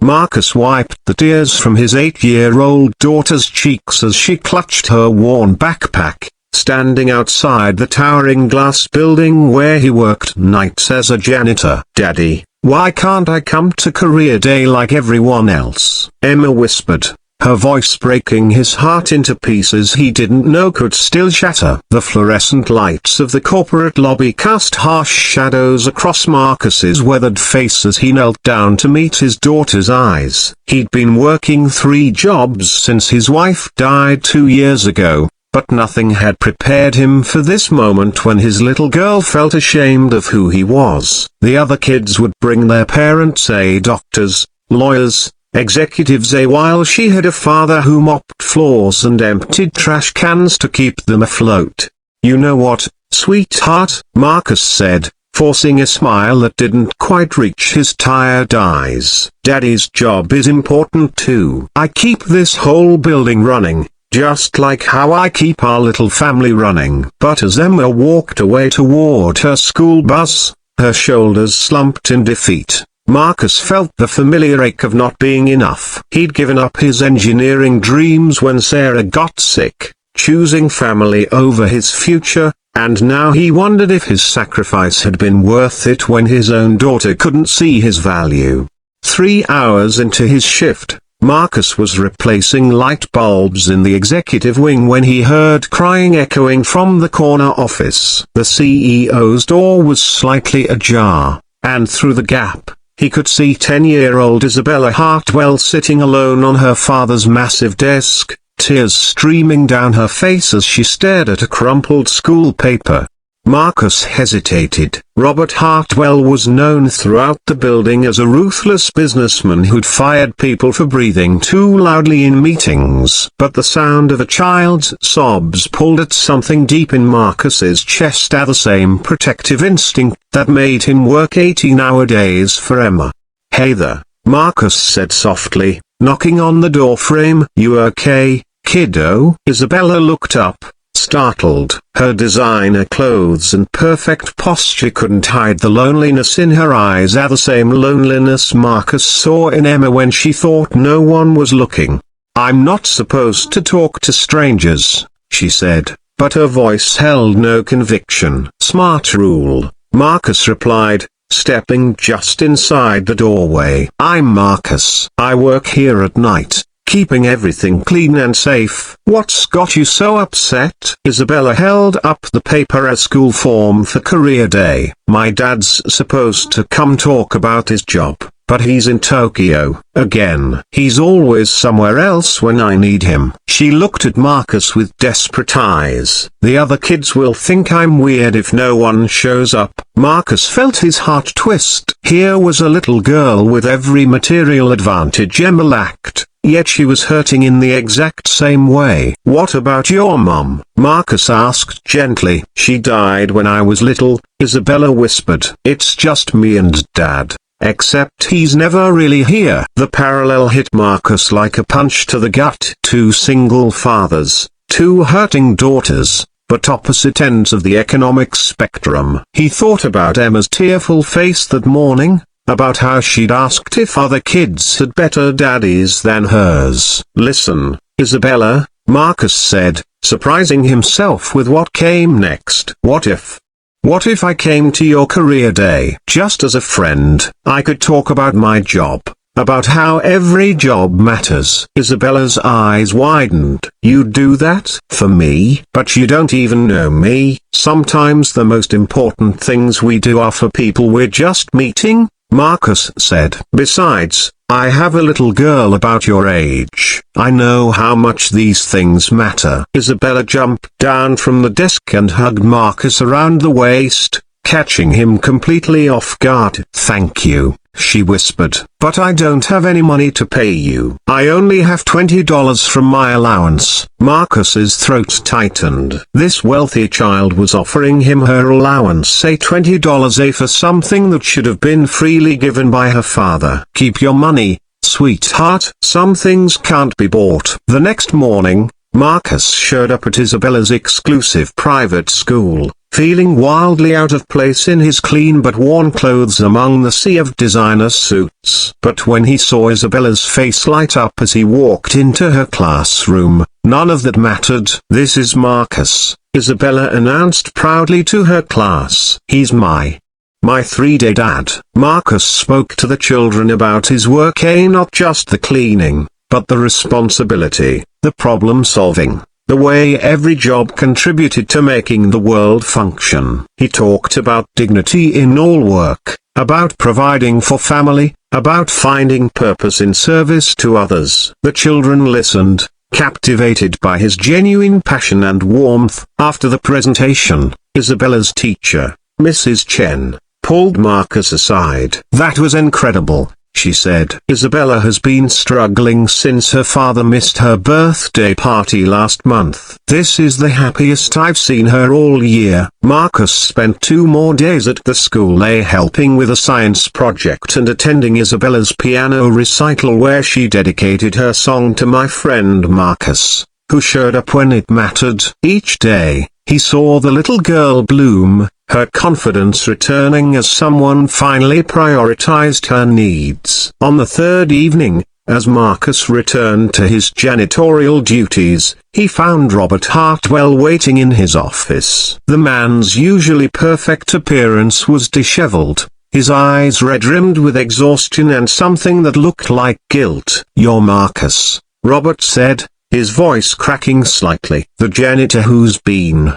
Marcus wiped the tears from his 8-year-old daughter's cheeks as she clutched her worn backpack, standing outside the towering glass building where he worked nights as a janitor. "Daddy, why can't I come to career day like everyone else?" Emma whispered, her voice breaking his heart into pieces he didn't know could still shatter. The fluorescent lights of the corporate lobby cast harsh shadows across Marcus's weathered face as he knelt down to meet his daughter's eyes. He'd been working 3 jobs since his wife died 2 years ago, but nothing had prepared him for this moment when his little girl felt ashamed of who he was. The other kids would bring their parents, doctors, lawyers, executives, while she had a father who mopped floors and emptied trash cans to keep them afloat. "You know what, sweetheart?" Marcus said, forcing a smile that didn't quite reach his tired eyes. "Daddy's job is important too. I keep this whole building running, just like how I keep our little family running." But as Emma walked away toward her school bus, her shoulders slumped in defeat. Marcus felt the familiar ache of not being enough. He'd given up his engineering dreams when Sarah got sick, choosing family over his future, and now he wondered if his sacrifice had been worth it when his own daughter couldn't see his value. 3 hours into his shift, Marcus was replacing light bulbs in the executive wing when he heard crying echoing from the corner office. The CEO's door was slightly ajar, and through the gap, he could see 10-year-old Isabella Hartwell sitting alone on her father's massive desk, tears streaming down her face as she stared at a crumpled school paper. Marcus hesitated. Robert Hartwell was known throughout the building as a ruthless businessman who'd fired people for breathing too loudly in meetings. But the sound of a child's sobs pulled at something deep in Marcus's chest, the same protective instinct that made him work 18-hour days for Emma. "Hey there," Marcus said softly, knocking on the door frame. "You okay, kiddo?" Isabella looked up, startled. Her designer clothes and perfect posture couldn't hide the loneliness in her eyes, the same loneliness Marcus saw in Emma when she thought no one was looking. "I'm not supposed to talk to strangers," she said, but her voice held no conviction. "Smart rule," Marcus replied, stepping just inside the doorway. "I'm Marcus. I work here at night, keeping everything clean and safe." "What's got you so upset?" Isabella held up the paper, a school form for career day. "My dad's supposed to come talk about his job, but he's in Tokyo, again. He's always somewhere else when I need him." She looked at Marcus with desperate eyes. "The other kids will think I'm weird if no one shows up." Marcus felt his heart twist. Here was a little girl with every material advantage Emma lacked, yet she was hurting in the exact same way. "What about your mom?" Marcus asked gently. "She died when I was little," Isabella whispered. "It's just me and Dad. Except he's never really here." The parallel hit Marcus like a punch to the gut. 2 single fathers, 2 hurting daughters, but opposite ends of the economic spectrum. He thought about Emma's tearful face that morning, about how she'd asked if other kids had better daddies than hers. "Listen, Isabella," Marcus said, surprising himself with what came next. What if I came to your career day just as a friend? I could talk about my job, about how every job matters." Isabella's eyes widened. "You'd do that for me? But you don't even know me." "Sometimes the most important things we do are for people we're just meeting," Marcus said. "Besides, I have a little girl about your age. I know how much these things matter." Isabella jumped down from the desk and hugged Marcus around the waist, catching him completely off guard. "Thank you," she whispered, "but I don't have any money to pay you. I only have $20 from my allowance." Marcus's throat tightened. This wealthy child was offering him her allowance, say $20 for something that should have been freely given by her father. "Keep your money, sweetheart. Some things can't be bought." The next morning, Marcus showed up at Isabella's exclusive private school, feeling wildly out of place in his clean but worn clothes among the sea of designer suits. But when he saw Isabella's face light up as he walked into her classroom, none of that mattered. "This is Marcus," Isabella announced proudly to her class. "He's my 3-day dad." Marcus spoke to the children about his work, not just the cleaning, but the responsibility, the problem solving, the way every job contributed to making the world function. He talked about dignity in all work, about providing for family, about finding purpose in service to others. The children listened, captivated by his genuine passion and warmth. After the presentation, Isabella's teacher, Mrs. Chen, pulled Marcus aside. "That was incredible," she said. "Isabella has been struggling since her father missed her birthday party last month. This is the happiest I've seen her all year." Marcus spent 2 more days at the school, helping with a science project and attending Isabella's piano recital where she dedicated her song to my friend Marcus, who showed up when it mattered. Each day, he saw the little girl bloom, her confidence returning as someone finally prioritized her needs. On the 3rd evening, as Marcus returned to his janitorial duties, he found Robert Hartwell waiting in his office. The man's usually perfect appearance was disheveled, his eyes red-rimmed with exhaustion and something that looked like guilt. "You're Marcus," Robert said, his voice cracking slightly. "The janitor who's been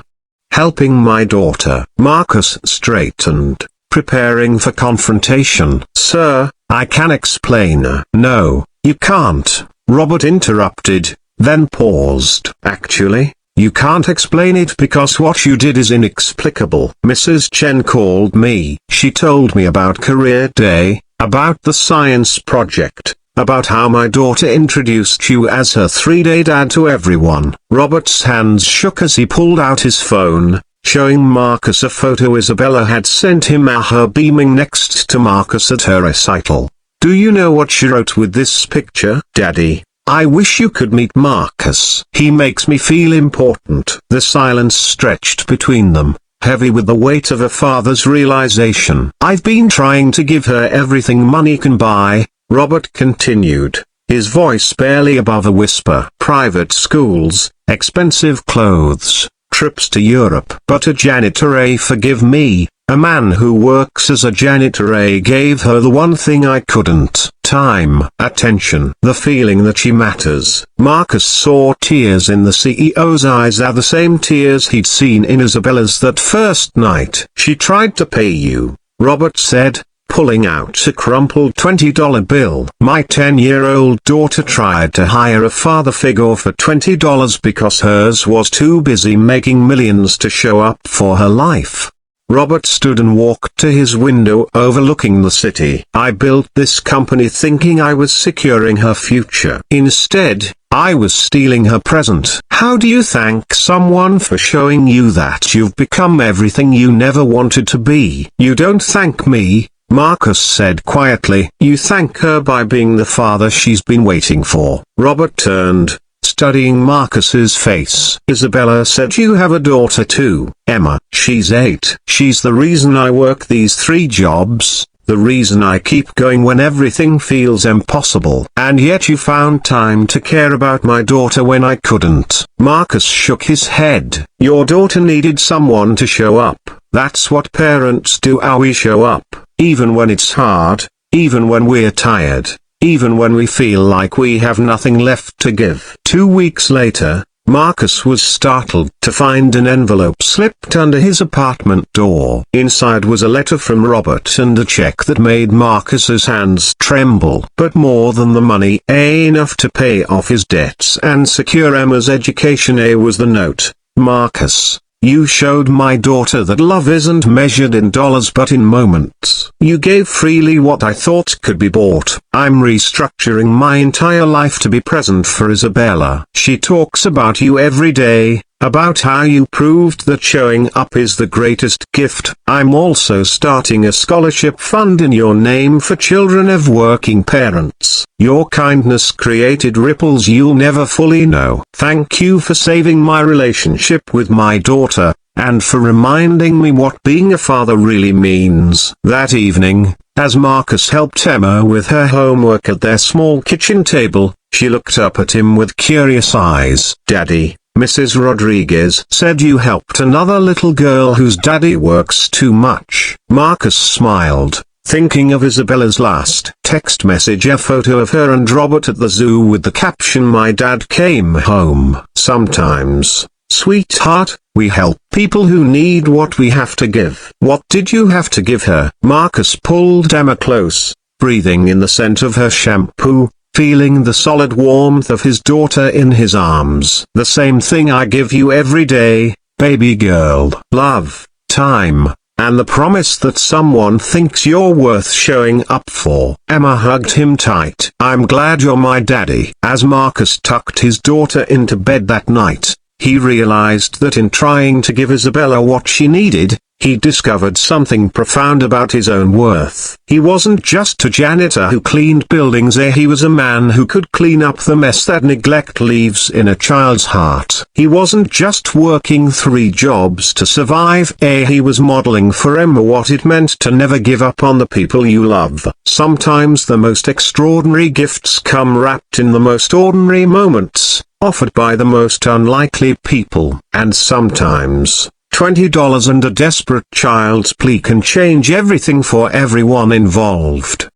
helping my daughter." Marcus straightened, preparing for confrontation. "Sir, I can explain." "No, you can't," Robert interrupted, then paused. "Actually, you can't explain it because what you did is inexplicable. Mrs. Chen called me. She told me about Career Day, about the science project, about how my daughter introduced you as her 3-day dad to everyone." Robert's hands shook as he pulled out his phone, showing Marcus a photo Isabella had sent him of her beaming next to Marcus at her recital. "Do you know what she wrote with this picture?" "Daddy, I wish you could meet Marcus. He makes me feel important." The silence stretched between them, heavy with the weight of a father's realization. "I've been trying to give her everything money can buy," Robert continued, his voice barely above a whisper. "Private schools, expensive clothes, trips to Europe. But a janitor, forgive me, a man who works as a janitor, gave her the one thing I couldn't. Time, attention, the feeling that she matters." Marcus saw tears in the CEO's eyes, are the same tears he'd seen in Isabella's that first night. "She tried to pay you," Robert said, pulling out a crumpled $20 bill. "My 10-year-old daughter tried to hire a father figure for $20 because hers was too busy making millions to show up for her life." Robert stood and walked to his window overlooking the city. "I built this company thinking I was securing her future. Instead, I was stealing her present." "How do you thank someone for showing you that you've become everything you never wanted to be?" "You don't thank me," Marcus said quietly. "You thank her by being the father she's been waiting for." Robert turned, studying Marcus's face. "Isabella said you have a daughter too." "Emma, she's 8. She's the reason I work these 3 jobs, the reason I keep going when everything feels impossible. And yet you found time to care about my daughter when I couldn't." Marcus shook his head. "Your daughter needed someone to show up. That's what parents do. We show up, even when it's hard, even when we're tired, even when we feel like we have nothing left to give." 2 weeks later, Marcus was startled to find an envelope slipped under his apartment door. Inside was a letter from Robert and a check that made Marcus's hands tremble. But more than the money, enough to pay off his debts and secure Emma's education, was the note. "Marcus, you showed my daughter that love isn't measured in dollars but in moments. You gave freely what I thought could be bought. I'm restructuring my entire life to be present for Isabella. She talks about you every day, about how you proved that showing up is the greatest gift. I'm also starting a scholarship fund in your name for children of working parents. Your kindness created ripples you'll never fully know. Thank you for saving my relationship with my daughter, and for reminding me what being a father really means. That evening, as Marcus helped Emma with her homework at their small kitchen table, she looked up at him with curious eyes. "Daddy, Mrs. Rodriguez said you helped another little girl whose daddy works too much." Marcus smiled, thinking of Isabella's last text message, a photo of her and Robert at the zoo with the caption, "My dad came home." "Sometimes, sweetheart, we help people who need what we have to give." "What did you have to give her?" Marcus pulled Emma close, breathing in the scent of her shampoo, feeling the solid warmth of his daughter in his arms. "The same thing I give you every day, baby girl. Love, time, and the promise that someone thinks you're worth showing up for." Emma hugged him tight. "I'm glad you're my daddy." As Marcus tucked his daughter into bed that night, he realized that in trying to give Isabella what she needed, he discovered something profound about his own worth. He wasn't just a janitor who cleaned buildings, he was a man who could clean up the mess that neglect leaves in a child's heart. He wasn't just working 3 jobs to survive, he was modeling for Emma what it meant to never give up on the people you love. Sometimes the most extraordinary gifts come wrapped in the most ordinary moments, offered by the most unlikely people. And sometimes, $20 and a desperate child's plea can change everything for everyone involved.